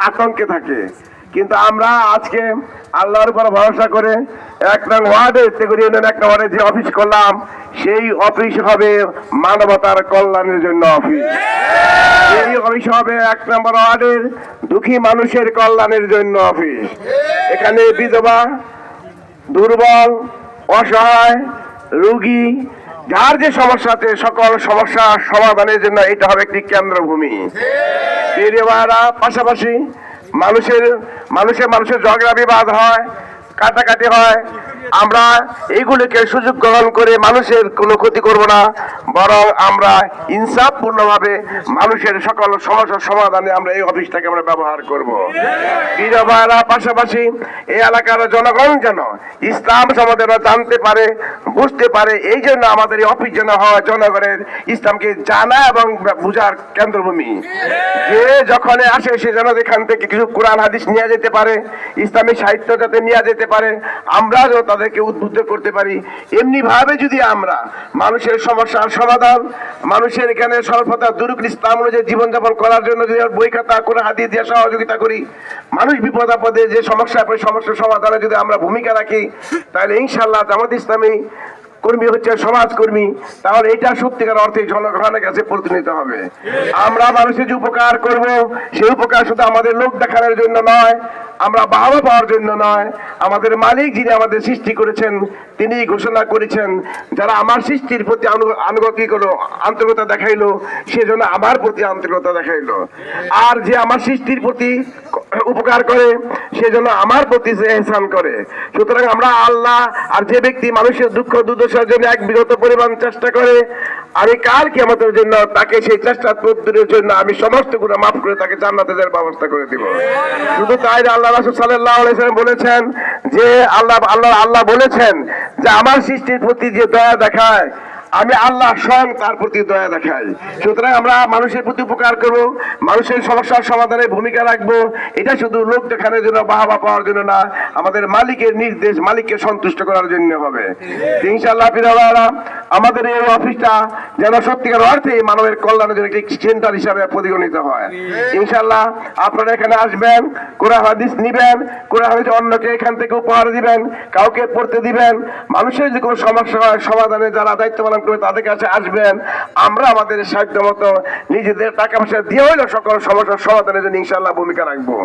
আতঙ্কে থাকে। কিন্তু আমরা আজকে আল্লাহর উপর ভরসা করে 1 নং ওয়ার্ডে তেগুড়ি ইউনিয়ন 1 নং ওয়ার্ডে যে অফিস করলাম, সেই অফিস হবে মানবতার কল্যাণের জন্য অফিস। এই অফিস হবে 1 নম্বর ওয়ার্ডের দুঃখী মানুষের কল্যাণের জন্য অফিস। এখানে বিধবা, দুর্বল, অসহায়, রোগী, যার যে সমস্যা আছে সকল সমস্যা সমাধানের জন্য এটা হবে একটি কেন্দ্রভূমি। পাশাপাশি মানুষের ঝগড়া বিবাদ হয়, কাটাকাটি হয়, আমরা এইগুলিকে সুযোগ গ্রহণ করে মানুষের কোনো ক্ষতি করব না, বরং আমরা ইনসাফপূর্ণভাবে মানুষের সকল সমস্যার সমাধানে আমরা এই অফিসটাকে আমরা ব্যবহার করব। বিধবারা পাশাপাশি এই এলাকার জনগণ যেন ইসলাম সম্বন্ধে জানতে পারে, বুঝতে পারে, এই জন্য আমাদের এই অফিস যেন হয় জনগণের ইসলামকে জানা এবং বুঝার কেন্দ্রভূমি। যে যখন আসে সে যেন এখান থেকে কিছু কোরআন হাদিস নিয়ে যেতে পারে, ইসলামী সাহিত্য যাতে নিয়ে যেতে পারে, আমরা যেন তাদেরকে উদ্বুদ্ধ করতে পারি। এমনি ভাবে যদি আমরা মানুষের সমস্যার সমাধান, মানুষের এখানে স্বল্পতা দূর করে ইসলাম অনুযায়ী জীবনযাপন করার জন্য যদি বই খাতা কোরআন হাদিস দিয়ে সহযোগিতা করি, মানুষ বিপদ আপদে যে সমস্যার সমাধানে যদি আমরা ভূমিকা রাখি, তাহলে ইনশাআল্লাহ জামাত ইসলামী কর্মী হচ্ছে সমাজকর্মী, তাহলে এটা সত্যিকার অর্থে জনগণের কাছে প্রতিনিধিত হবে। আমরা মানুষের যে উপকার করব, সেই উপকার শুধু আমাদের লোক দেখানোর জন্য নয়, আমরা বাহবা পাওয়ার জন্য নয়, আমাদের মালিক যিনি আমাদের সৃষ্টি করেছেন তিনি ঘোষণা করেছেন, যারা আমার সৃষ্টির প্রতি আনুগত্য করলো, আন্তরিকতা দেখাইলো, সেজন্য আমার প্রতি আন্তরিকতা দেখাইলো। আর যে আমার সৃষ্টির প্রতি উপকার করে সেজন্য আমার প্রতি সে এহসান করে। সুতরাং আমরা আল্লাহ, আর যে ব্যক্তি মানুষের দুঃখ দুর্দশার জন্য এক বিগত পরিমাণ চেষ্টা করে, আমি কাল কিয়ামতের জন্য তাকে সেই চেষ্টা পূরণের জন্য আমি সমস্ত গুনাহ মাফ করে তাকে জান্নাতে যাওয়ার ব্যবস্থা করে দিব। শুধু তাই আল্লাহ রাসূল সাল্লাল্লাহু আলাইহি ওয়াসাল্লাম বলেছেন যে আল্লাহ বলেছেন যে আমার সৃষ্টির প্রতি যে দয়া দেখায়, আমি আল্লাহ স্বয়ং তার প্রতি দয়া দেখাই। সুতরাং আমরা মানুষের প্রতি উপকার করব, মানুষের সমস্যার সমাধানে ভূমিকা রাখবো, এটা শুধু লোক দেখানোর জন্য, বাহবা পাওয়ার জন্য না, আমাদের মালিকের নির্দেশ, মালিককে সন্তুষ্ট করার জন্য হবে। ইনশাআল্লাহ আমাদের এই অফিসটা যেন সত্যিকার অর্থে মানবের কল্যাণের জন্য একটি সেন্টার হিসাবে পরিগণিত হয়। ইনশাআল্লাহ আপনারা এখানে আসবেন, কোরআন হাদিস নিবেন, কোরআন হাদিস অন্যকে এখান থেকে উপহার দিবেন, কাউকে পড়তে দিবেন, মানুষের যে কোনো সমস্যা হয় সমাধানে যারা দায়িত্ব পালন করে তাদের কাছে আসবেন। আমরা আমাদের সাধ্য মতো নিজেদের টাকা পয়সা দিয়ে হইলো সকল সমস্যার সমাধানের জন্য ইনশাআল্লাহ ভূমিকা রাখবো।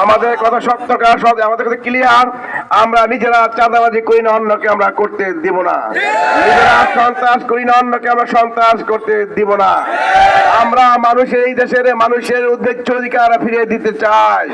আমাদের কথা শক্ত কাজ, আমাদের কথা ক্লিয়ার, আমরা নিজেরা চাঁদাবাজি করি না, অন্যকে আমরা করতে দিব না। নিজেরা সন্ত্রাস করি না, অন্যকে আমরা সন্ত্রাস করতে দিব না। আমরা মানুষের, এই দেশের মানুষের উদ্দেশ্য অধিকার ফিরিয়ে দিতে চাই।